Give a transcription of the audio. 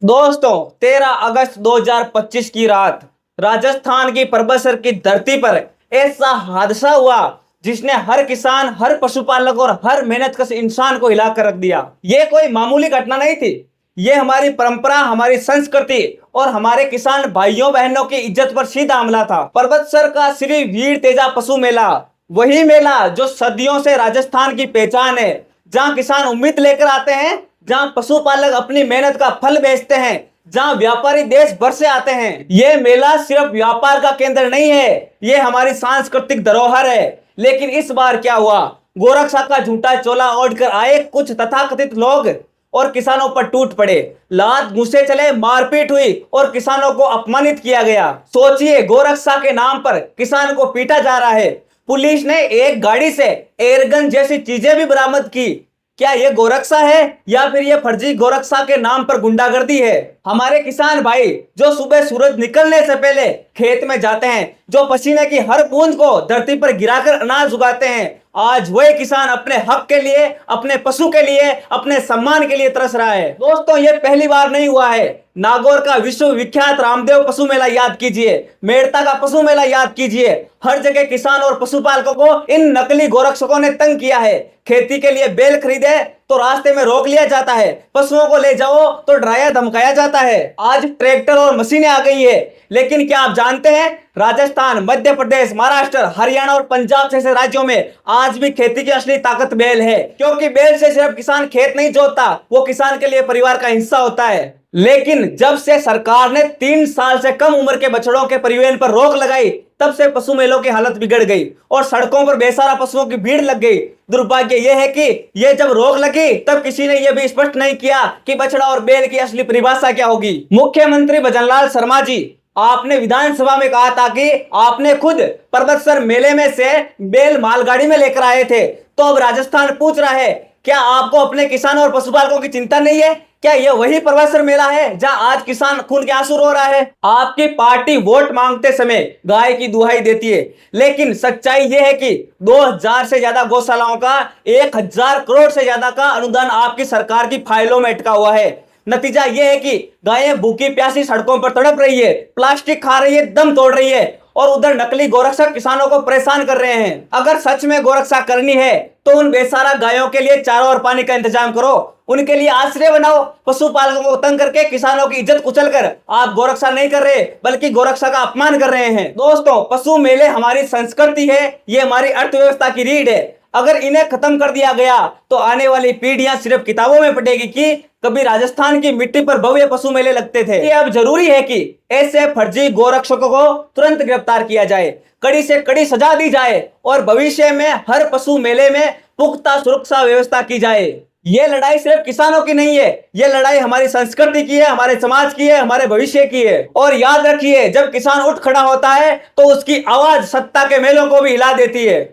दोस्तों 13 अगस्त 2025 की रात राजस्थान की परबतसर की धरती पर ऐसा हादसा हुआ जिसने हर किसान, हर पशुपालक और हर मेहनतकश इंसान को हिलाकर रख दिया। ये कोई मामूली घटना नहीं थी। ये हमारी परंपरा, हमारी संस्कृति और हमारे किसान भाइयों बहनों की इज्जत पर सीधा हमला था। परबतसर का श्री वीर तेजा पशु मेला, वही मेला जो सदियों से राजस्थान की पहचान है, जहां किसान उम्मीद लेकर आते हैं, जहां पशुपालक अपनी मेहनत का फल बेचते हैं, जहां व्यापारी देश भर से आते हैं। यह मेला सिर्फ व्यापार का केंद्र नहीं है, यह हमारी सांस्कृतिक धरोहर है। लेकिन इस बार क्या हुआ? गोरक्षा का झूठा चोला ओढ़कर आए कुछ तथाकथित लोग और किसानों पर टूट पड़े। लात घुसे चले, मारपीट हुई और किसानों को अपमानित किया गया। सोचिए, गोरक्षा के नाम पर किसान को पीटा जा रहा है। पुलिस ने एक गाड़ी से एयरगन जैसी चीजें भी बरामद की। क्या ये गोरक्षा है या फिर ये फर्जी गोरक्षा के नाम पर गुंडागर्दी है? हमारे किसान भाई जो सुबह सूरज निकलने से पहले खेत में जाते हैं, जो पसीने की हर बूंद को धरती पर गिराकर अनाज उगाते हैं, आज वही किसान अपने हक के लिए, अपने पशु के लिए, अपने सम्मान के लिए तरस रहा है। दोस्तों, ये पहली बार नहीं हुआ है। नागौर का विश्व विख्यात रामदेव पशु मेला याद कीजिए, मेड़ता का पशु मेला याद कीजिए। हर जगह किसान और पशुपालकों को इन नकली गोरक्षकों ने तंग किया है। खेती के लिए बैल खरीदे तो रास्ते में रोक लिया जाता है, पशुओं को ले जाओ तो डराया धमकाया जाता है। आज ट्रैक्टर और मशीनें आ गई है, लेकिन क्या आप जानते हैं, राजस्थान, मध्य प्रदेश, महाराष्ट्र, हरियाणा और पंजाब जैसे राज्यों में आज भी खेती की असली ताकत बैल है। क्योंकि बैल से सिर्फ किसान खेत नहीं जोतता, वो किसान के लिए परिवार का हिस्सा होता है। लेकिन जब से सरकार ने 3 साल से कम उम्र के बछड़ों के परिवहन पर रोक लगाई, तब से पशु मेलों की हालत बिगड़ गई और सड़कों पर बेसहारा पशुओं की भीड़ लग गई। दुर्भाग्य यह है कि यह जब रोक लगी तब किसी ने यह भी स्पष्ट नहीं किया कि बछड़ा और बैल की असली परिभाषा क्या होगी। मुख्यमंत्री भजनलाल शर्मा जी, आपने विधानसभा में कहा था कि आपने खुद परबतसर मेले में से बैल मालगाड़ी में लेकर आए थे। तो अब राजस्थान पूछ रहा है, क्या आपको अपने किसानों और पशुपालकों की चिंता नहीं है? क्या यह वही परबतसर मेला है जहां आज किसान खून के आंसू रो रहा है? आपकी पार्टी वोट मांगते समय गाय की दुहाई देती है, लेकिन सच्चाई यह है कि 2000 से ज्यादा गौशालाओं का 1000 करोड़ से ज्यादा का अनुदान आपकी सरकार की फाइलों में अटका हुआ है। नतीजा यह है कि गायें भूखी प्यासी सड़कों पर तड़प रही है, प्लास्टिक खा रही है, दम तोड़ रही है और उधर नकली गोरक्षक किसानों को परेशान कर रहे हैं। अगर सच में गोरक्षा करनी है तो उन बेसहारा गायों के लिए चारा और पानी का इंतजाम करो, उनके लिए आश्रय बनाओ। पशुपालकों को तंग करके किसानों की इज्जत कुचल कर आप गोरक्षा नहीं कर रहे, बल्कि गोरक्षा का अपमान कर रहे हैं। दोस्तों, पशु मेले हमारी संस्कृति है, ये हमारी अर्थव्यवस्था की रीढ़ है। अगर इन्हें खत्म कर दिया गया तो आने वाली पीढ़ियां सिर्फ किताबों में पढ़ेगी कि कभी राजस्थान की मिट्टी पर भव्य पशु मेले लगते थे। ये अब जरूरी है कि ऐसे फर्जी गोरक्षकों को तुरंत गिरफ्तार किया जाए, कड़ी से कड़ी सजा दी जाए और भविष्य में हर पशु मेले में पुख्ता सुरक्षा व्यवस्था की जाए। ये लड़ाई सिर्फ किसानों की नहीं है, ये लड़ाई हमारी संस्कृति की है, हमारे समाज की है, हमारे भविष्य की है। और याद रखिए, जब किसान उठ खड़ा होता है तो उसकी आवाज सत्ता के मेलों को भी हिला देती है।